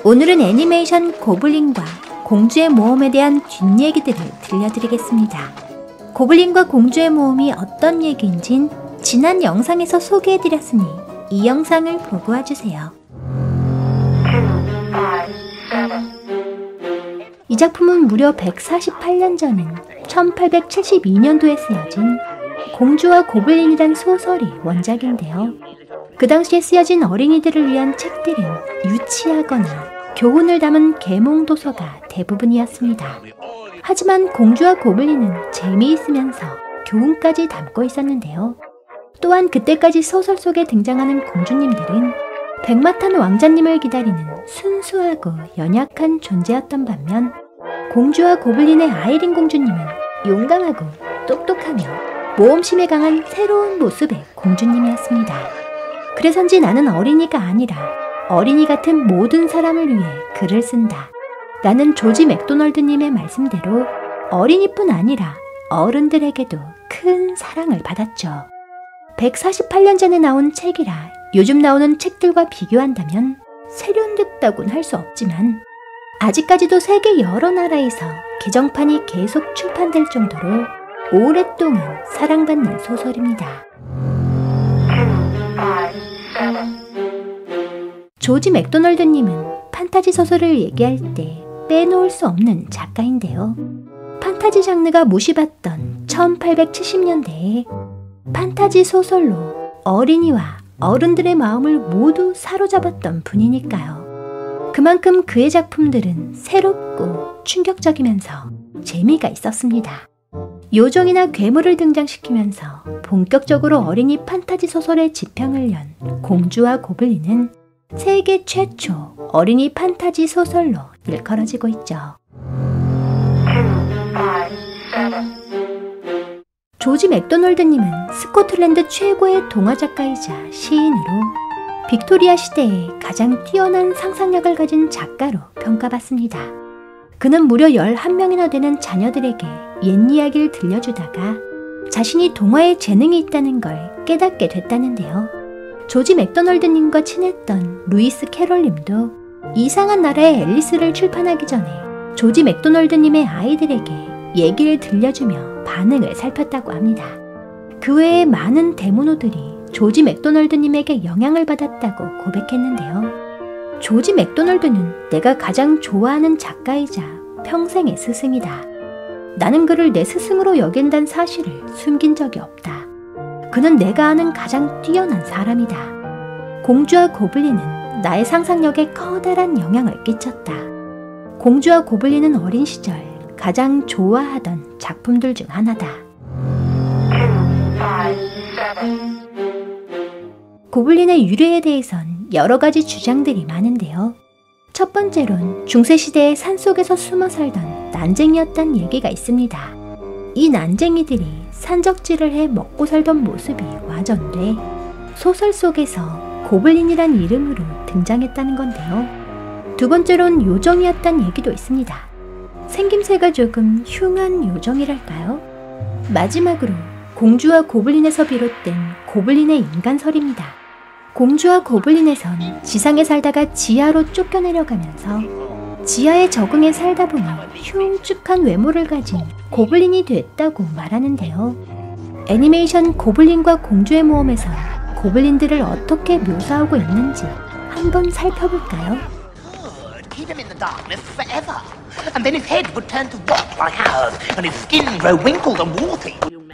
오늘은 애니메이션 고블린과 공주의 모험에 대한 뒷얘기들을 들려드리겠습니다. 고블린과 공주의 모험이 어떤 얘기인진 지난 영상에서 소개해드렸으니 이 영상을 보고 와주세요. 이 작품은 무려 148년 전인 1872년도에 쓰여진 공주와 고블린이란 소설이 원작인데요. 그 당시에 쓰여진 어린이들을 위한 책들은 유치하거나 교훈을 담은 계몽도서가 대부분이었습니다. 하지만 공주와 고블린은 재미있으면서 교훈까지 담고 있었는데요. 또한 그때까지 소설 속에 등장하는 공주님들은 백마탄 왕자님을 기다리는 순수하고 연약한 존재였던 반면 공주와 고블린의 아이린 공주님은 용감하고 똑똑하며 모험심에 강한 새로운 모습의 공주님이었습니다. 그래서인지 나는 어린이가 아니라 어린이 같은 모든 사람을 위해 글을 쓴다. 라는 조지 맥도널드님의 말씀대로 어린이뿐 아니라 어른들에게도 큰 사랑을 받았죠. 148년 전에 나온 책이라 요즘 나오는 책들과 비교한다면 세련됐다곤 할 수 없지만 아직까지도 세계 여러 나라에서 개정판이 계속 출판될 정도로 오랫동안 사랑받는 소설입니다. 조지 맥도널드님은 판타지 소설을 얘기할 때 빼놓을 수 없는 작가인데요. 판타지 장르가 무시받던 1870년대에 판타지 소설로 어린이와 어른들의 마음을 모두 사로잡았던 분이니까요. 그만큼 그의 작품들은 새롭고 충격적이면서 재미가 있었습니다. 요정이나 괴물을 등장시키면서 본격적으로 어린이 판타지 소설의 지평을 연 공주와 고블린은 세계 최초 어린이 판타지 소설로 일컬어지고 있죠. 조지 맥도널드님은 스코틀랜드 최고의 동화작가이자 시인으로 빅토리아 시대에 가장 뛰어난 상상력을 가진 작가로 평가받습니다. 그는 무려 11명이나 되는 자녀들에게 옛이야기를 들려주다가 자신이 동화에 재능이 있다는 걸 깨닫게 됐다는데요. 조지 맥도널드님과 친했던 루이스 캐롤님도 이상한 나라의 앨리스를 출판하기 전에 조지 맥도널드님의 아이들에게 얘기를 들려주며 반응을 살폈다고 합니다. 그 외에 많은 데모노들이 조지 맥도널드님에게 영향을 받았다고 고백했는데요. 조지 맥도널드는 내가 가장 좋아하는 작가이자 평생의 스승이다. 나는 그를 내 스승으로 여긴다는 사실을 숨긴 적이 없다. 그는 내가 아는 가장 뛰어난 사람이다. 공주와 고블린은 나의 상상력에 커다란 영향을 끼쳤다. 공주와 고블린은 어린 시절 가장 좋아하던 작품들 중 하나다. 고블린의 유래에 대해선 여러 가지 주장들이 많은데요. 첫 번째론 중세시대에 산속에서 숨어 살던 난쟁이였단 얘기가 있습니다. 이 난쟁이들이 산적질을 해 먹고 살던 모습이 와전돼 소설 속에서 고블린이란 이름으로 등장했다는 건데요. 두 번째론 요정이었단 얘기도 있습니다. 생김새가 조금 흉한 요정이랄까요? 마지막으로 공주와 고블린에서 비롯된 고블린의 인간설입니다. 공주와 고블린에선 지상에 살다가 지하로 쫓겨내려가면서 지하에 적응해 살다 보니 흉측한 외모를 가진 고블린이 됐다고 말하는데요. 애니메이션 고블린과 공주의 모험에서 고블린들을 어떻게 묘사하고 있는지 한번 살펴볼까요?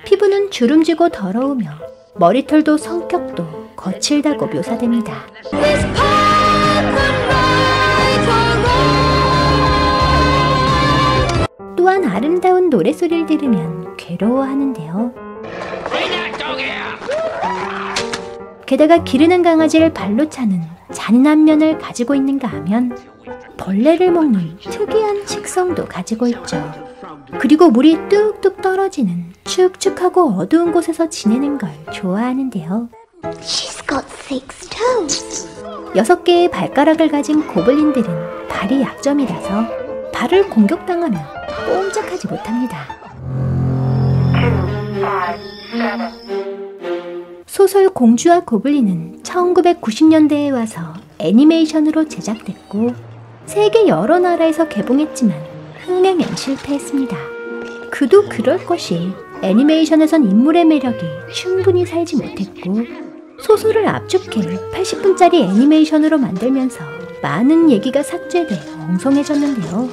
피부는 주름지고 더러우며 머리털도 성격도 거칠다고 묘사됩니다. 또한 아름다운 노랫소리를 들으면 괴로워하는데요. 게다가 기르는 강아지를 발로 차는 잔인한 면을 가지고 있는가 하면 벌레를 먹는 특이한 식성도 가지고 있죠. 그리고 물이 뚝뚝 떨어지는 축축하고 어두운 곳에서 지내는 걸 좋아하는데요. 6개의 발가락을 가진 고블린들은 발이 약점이라서 발을 공격당하면 꼼짝하지 못합니다. 소설 공주와 고블린은 1990년대에 와서 애니메이션으로 제작됐고 세계 여러 나라에서 개봉했지만 흥행엔 실패했습니다. 그도 그럴 것이 애니메이션에선 인물의 매력이 충분히 살지 못했고 소설을 압축해 80분짜리 애니메이션으로 만들면서 많은 얘기가 삭제돼 엉성해졌는데요.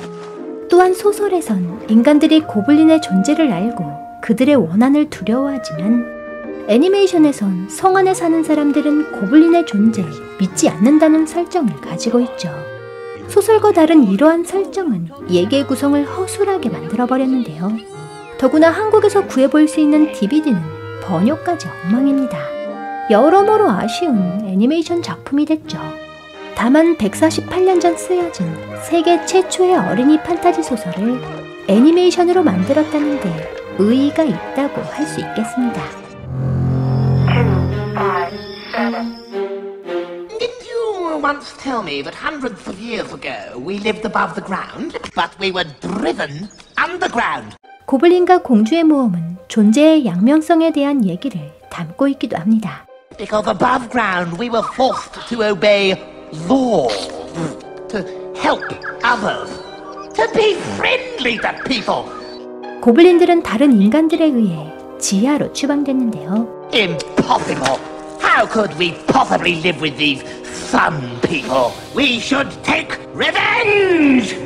또한 소설에선 인간들이 고블린의 존재를 알고 그들의 원한을 두려워하지만 애니메이션에선 성 안에 사는 사람들은 고블린의 존재에 믿지 않는다는 설정을 가지고 있죠. 소설과 다른 이러한 설정은 얘기의 구성을 허술하게 만들어버렸는데요. 더구나 한국에서 구해볼 수 있는 DVD는 번역까지 엉망입니다. 여러모로 아쉬운 애니메이션 작품이 됐죠. 다만 148년 전 쓰여진 세계 최초의 어린이 판타지 소설을 애니메이션으로 만들었다는데 의의가 있다고 할 수 있겠습니다. Didn't you once tell me that hundreds of years ago we lived above the ground, but we were driven underground? 고블린과 공주의 모험은 존재의 양면성에 대한 얘기를 담고 있기도 합니다. Because above ground we were forced to obey laws, to help others, to be friendly to people. 고블린들은 다른 인간들에 의해 지하로 추방됐는데요. Impossible! How could we possibly live with these sun people? We should take revenge!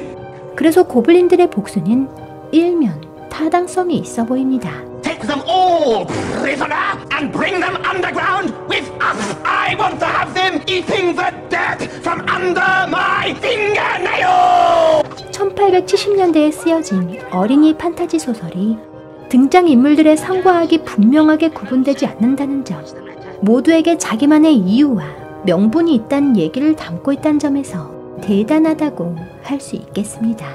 그래서 고블린들의 복수는 일면 타당성이 있어 보입니다. Take them all prisoner and bring them underground with us! I want to have them eating the dirt from under my fingernail! 1870년대에 쓰여진 어린이 판타지 소설이 등장인물들의 상과학이 분명하게 구분되지 않는다는 점, 모두에게 자기만의 이유와 명분이 있다는 얘기를 담고 있다는 점에서 대단하다고 할 수 있겠습니다.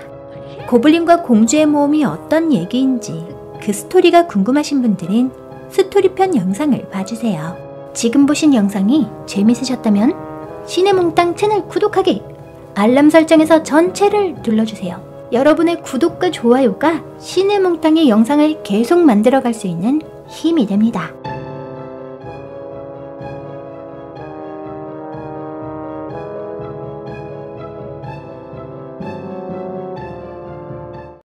고블린과 공주의 모험이 어떤 얘기인지 그 스토리가 궁금하신 분들은 스토리편 영상을 봐주세요. 지금 보신 영상이 재밌으셨다면 시네몽땅 채널 구독하기, 알람 설정에서 전체를 눌러주세요. 여러분의 구독과 좋아요가 시네몽땅의 영상을 계속 만들어갈 수 있는 힘이 됩니다.